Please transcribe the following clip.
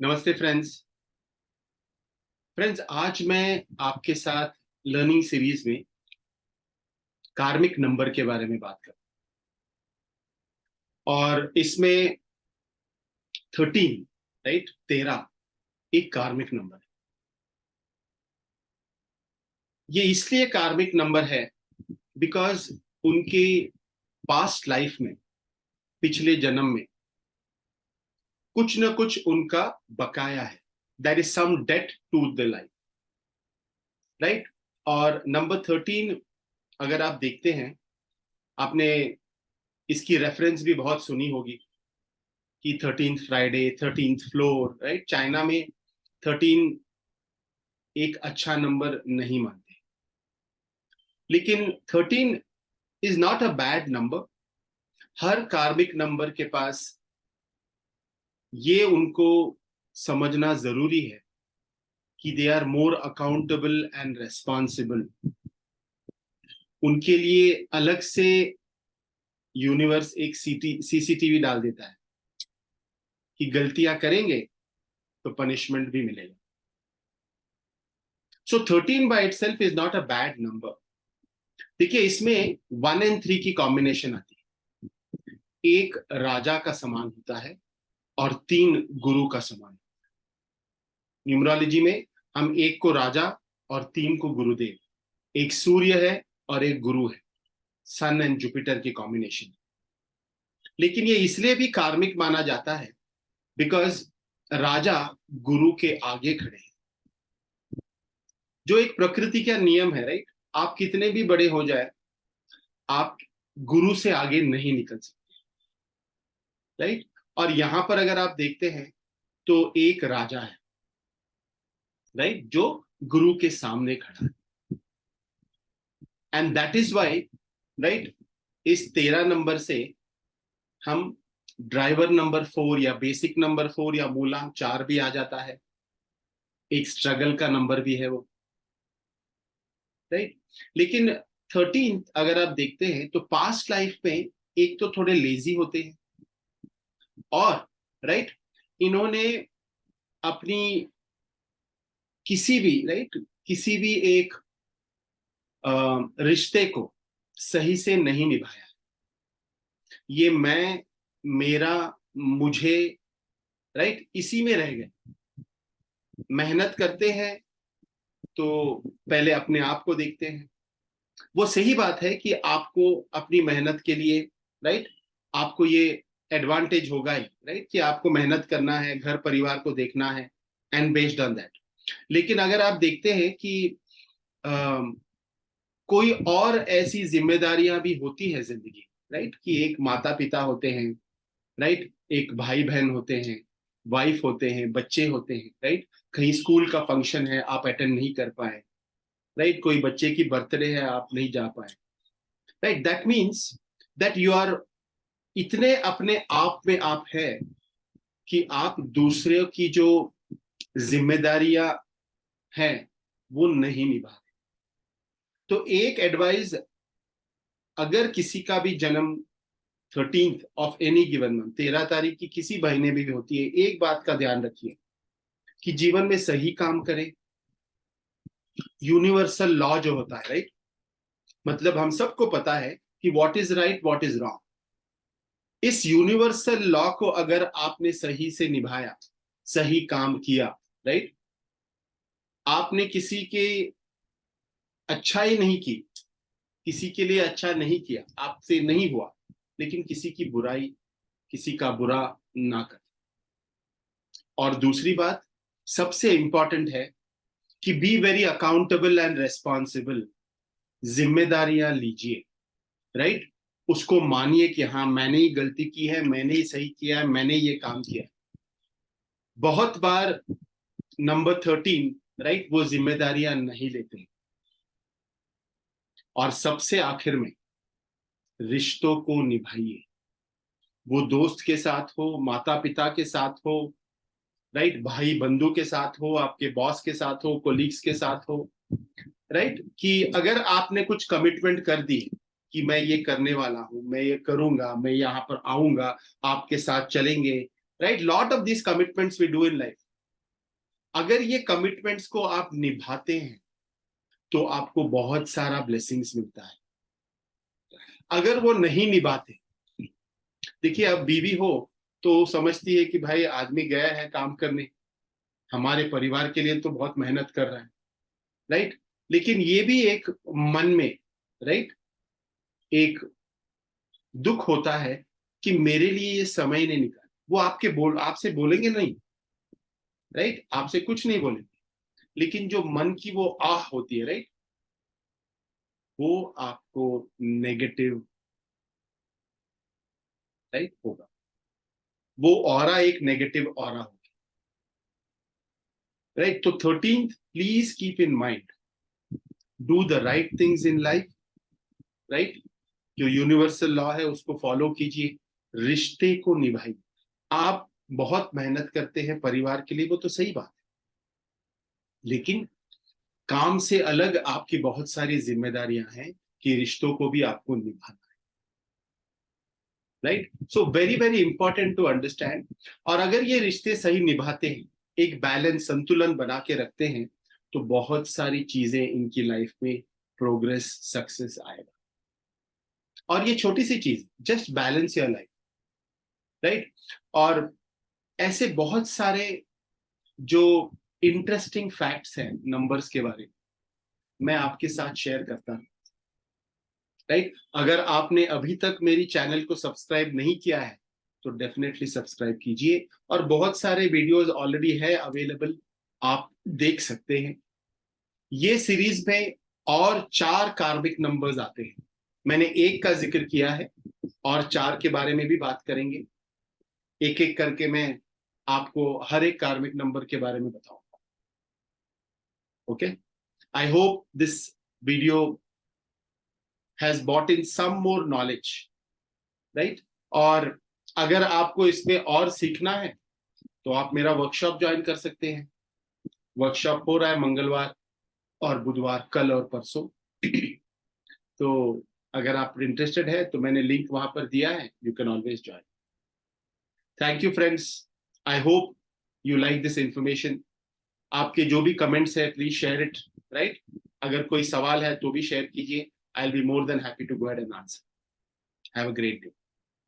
नमस्ते फ्रेंड्स। आज मैं आपके साथ लर्निंग सीरीज में कार्मिक नंबर के बारे में बात कर और इसमें 13 राइट 13 एक कार्मिक नंबर है। ये इसलिए कार्मिक नंबर है बिकॉज उनके पास्ट लाइफ में, पिछले जन्म में कुछ न कुछ उनका बकाया है। That is some debt to the life, right. और नंबर 13 अगर आप देखते हैं, आपने इसकी रेफरेंस भी बहुत सुनी होगी कि 13th Friday, 13th floor, right. China में 13 एक अच्छा नंबर नहीं मानते, लेकिन 13 is not a bad number. हर कार्मिक नंबर के पास ये उनको समझना जरूरी है कि they are more accountable and responsible. उनके लिए अलग से यूनिवर्स एक सीसीटीवी डाल देता है कि गलतियां करेंगे तो पनिशमेंट भी मिलेगा। सो 13 by itself is not a bad number. देखिए, इसमें 1 और 3 की कॉम्बिनेशन आती है। एक राजा का समान होता है और 3 गुरु का समान। न्यूमरोलॉजी में हम एक को राजा और 3 को गुरुदेव, एक सूर्य है और एक गुरु है, सन एंड जुपिटर की कॉम्बिनेशन। लेकिन ये इसलिए भी कार्मिक माना जाता है बिकॉज राजा गुरु के आगे खड़े हैं, जो एक प्रकृति का नियम है, राइट। आप कितने भी बड़े हो जाए, आप गुरु से आगे नहीं निकल सकते, राइट। और यहां पर अगर आप देखते हैं तो एक राजा है, राइट, जो गुरु के सामने खड़ा है। And that is why, right, इस 13 नंबर से हम ड्राइवर नंबर 4 या बेसिक नंबर 4 या मूलांक 4 भी आ जाता है। एक स्ट्रगल का नंबर भी है वो, राइट। लेकिन 13 अगर आप देखते हैं तो पास्ट लाइफ में एक तो थोड़े लेजी होते हैं और राइट, इन्होंने अपनी किसी भी, राइट, किसी भी एक रिश्ते को सही से नहीं निभाया। ये मैं, मेरा, मुझे, राइट, इसी में रह गए। मेहनत करते हैं तो पहले अपने आप को देखते हैं। वो सही बात है कि आपको अपनी मेहनत के लिए, राइट, आपको ये एडवांटेज होगा ही, राइट, कि आपको मेहनत करना है, घर परिवार को देखना है, एंड बेस्ड ऑन दैट। लेकिन अगर आप देखते हैं कि कोई और ऐसी जिम्मेदारियां भी होती है जिंदगी, राइट, कि एक माता पिता होते हैं, राइट, एक भाई बहन होते हैं, वाइफ होते हैं, बच्चे होते हैं, राइट। कहीं स्कूल का फंक्शन है, आप अटेंड नहीं कर पाए, राइट, कोई बच्चे की बर्थडे है, आप नहीं जा पाए, right. That means that you are इतने अपने आप में आप है कि आप दूसरे की जो जिम्मेदारियां हैं वो नहीं निभा। तो एक एडवाइस, अगर किसी का भी जन्म 13th of any given month, 13 तारीख की किसी महीने में भी होती है, एक बात का ध्यान रखिए कि जीवन में सही काम करें। यूनिवर्सल लॉ जो होता है, राइट, मतलब हम सबको पता है कि what is right, what is wrong. इस यूनिवर्सल लॉ को अगर आपने सही से निभाया, सही काम किया, राइट, आपने किसी के अच्छाई नहीं की, किसी के लिए अच्छा नहीं किया, आपसे नहीं हुआ, लेकिन किसी की बुराई, किसी का बुरा ना कर। और दूसरी बात सबसे इंपॉर्टेंट है कि be very accountable and responsible. जिम्मेदारियां लीजिए, राइट, उसको मानिए कि हाँ, मैंने ही गलती की है, मैंने ही सही किया है, मैंने ये काम किया है। बहुत बार नंबर 13, राइट, वो जिम्मेदारियां नहीं लेते। और सबसे आखिर में रिश्तों को निभाइए। वो दोस्त के साथ हो, माता पिता के साथ हो, राइट, भाई बंधु के साथ हो, आपके बॉस के साथ हो, कोलीग्स के साथ हो, राइट, कि अगर आपने कुछ कमिटमेंट कर दी कि मैं ये करने वाला हूं, मैं ये करूंगा, मैं यहाँ पर आऊंगा, आपके साथ चलेंगे, right. Lot of this commitments we do in life, अगर ये कमिटमेंट्स को आप निभाते हैं तो आपको बहुत सारा ब्लेसिंग्स मिलता है। अगर वो नहीं निभाते, देखिए अब बीवी हो तो समझती है कि भाई आदमी गया है काम करने, हमारे परिवार के लिए तो बहुत मेहनत कर रहा है, राइट। लेकिन ये भी एक मन में, राइट, एक दुख होता है कि मेरे लिए ये समय नहीं निकाला। वो आपसे बोलेंगे नहीं, राइट, आपसे कुछ नहीं बोलेंगे, लेकिन जो मन की वो आह होती है, राइट, वो आपको नेगेटिव, राइट, होगा। वो ऑरा एक नेगेटिव ऑरा होगी, राइट। तो 13th, please keep in mind, do the right things in life, right. जो यूनिवर्सल लॉ है उसको फॉलो कीजिए, रिश्ते को निभाइए। आप बहुत मेहनत करते हैं परिवार के लिए, वो तो सही बात है, लेकिन काम से अलग आपकी बहुत सारी जिम्मेदारियां हैं कि रिश्तों को भी आपको निभाना है, right. So very very important to understand. और अगर ये रिश्ते सही निभाते हैं, एक बैलेंस, संतुलन बना के रखते हैं, तो बहुत सारी चीजें इनकी लाइफ में प्रोग्रेस, सक्सेस आएगा। और ये छोटी सी चीज, just balance your life, right. और ऐसे बहुत सारे जो इंटरेस्टिंग फैक्ट्स हैं नंबर्स के बारे में, मैं आपके साथ शेयर करता हूं, राइट। अगर आपने अभी तक मेरी चैनल को सब्सक्राइब नहीं किया है तो डेफिनेटली सब्सक्राइब कीजिए। और बहुत सारे वीडियोस ऑलरेडी है अवेलेबल, आप देख सकते हैं। ये सीरीज में और 4 कार्मिक नंबर्स आते हैं, मैंने एक का जिक्र किया है और 4 के बारे में भी बात करेंगे। एक एक करके मैं आपको हर एक कार्मिक नंबर के बारे में बताऊंगा। Okay, I hope this video has bought in some more knowledge, right. और अगर आपको इसमें और सीखना है तो आप मेरा वर्कशॉप ज्वाइन कर सकते हैं। वर्कशॉप हो रहा है मंगलवार और बुधवार, कल और परसों। तो अगर आप इंटरेस्टेड है तो मैंने लिंक वहां पर दिया है, you can always join. Thank you friends, I hope you like this information. आपके जो भी कमेंट्स है प्लीज शेयर इट, राइट। अगर कोई सवाल है तो भी शेयर कीजिए, I will be more than happy to go ahead and answer. Have a great day.